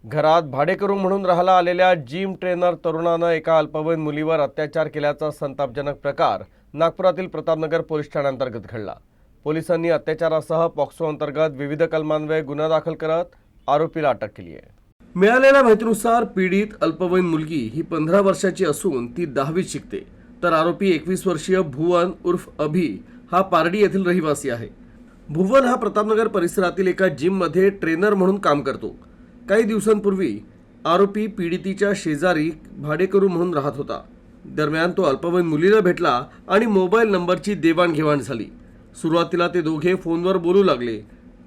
घरात भाडेकरू म्हणून राहायला आलेल्या जिम ट्रेनर तरुणानं एका अल्पवयीन मुलीवर अत्याचार केल्याचा संतापजनक प्रकार नागपुरातील प्रतापनगर पोलीस ठाण्याअंतर्गत घडला। पोलिसांनी अत्याचारासह पॉक्सो अंतर्गत विविध कलमान्वये गुन्हा दाखल करत आरोपीला अटक केली आहे। मिळालेल्या माहितीनुसार पीडित अल्पवयीन मुलगी ही 15 वर्षाची असून ती 10वीत शिकते, तर आरोपी 21 वर्षीय भुवन उर्फ अभि हा पारडी येथील रहिवासी आहे। भुवन हा प्रतापनगर परिसरातील एका जिममध्ये ट्रेनर म्हणून काम करतो। काही दिवसांपूर्वी आरोपी पीडितीच्या शेजारी भाडेकरू म्हणून राहत होता। दरम्यान तो अल्पवयीन मुलीला भेटला आणि मोबाईल नंबरची देवाणघेवाण झाली। सुरुवातीला ते दोघे फोनवर बोलू लागले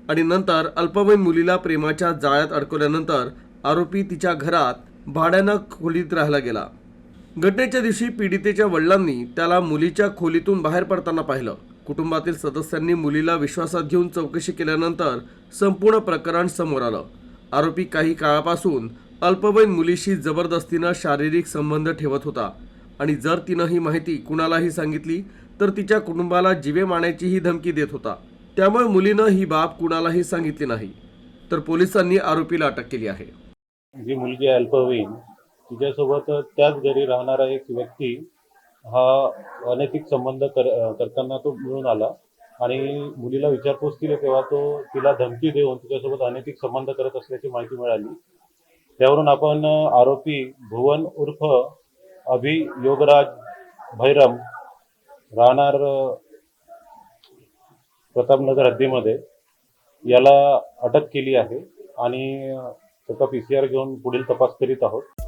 आणि नंतर अल्पवयीन मुलीला प्रेमाच्या जाळ्यात अडकवल्यानंतर आरोपी तिच्या घरात भाड्यानं खोलीत राहायला गेला। घटनेच्या दिवशी पीडितेच्या वडिलांनी त्याला मुलीच्या खोलीतून बाहेर पडताना पाहिलं। कुटुंबातील सदस्यांनी मुलीला विश्वासात घेऊन चौकशी केल्यानंतर संपूर्ण प्रकरण समोर आलं। आरोपी काही काळापासून अल्पवयीन मुलीशी जबरदस्तीनं शारीरिक संबंध ठेवत होता आणि जर तिनं ही माहिती कुणालाही सांगितली तर तिच्या कुटुंबाला जीवे मारण्याचीही धमकी देत होता। त्यामुळे मुलीनं ही बाब कुणालाही सांगितली नाही, तर पोलिसांनी आरोपीला अटक केली आहे। जी मुलगी आहे अल्पवयीन, तिच्यासोबत त्याच घरी राहणारा एक व्यक्ती हा अनैतिक संबंध करताना तो मिळून आला आणि मुलीला विचारपूस केली तेव्हा तो तिला धमकी देऊन तिच्यासोबत अनैतिक संबंध करत असल्याची माहिती मिळाली। त्यावरून आपण आरोपी भुवन उर्फ अभि योगराज भैरम राहणार प्रतापनगर हद्दीमध्ये याला अटक केली आहे आणि त्याचा PCR घेऊन पुढील तपास करीत आहोत।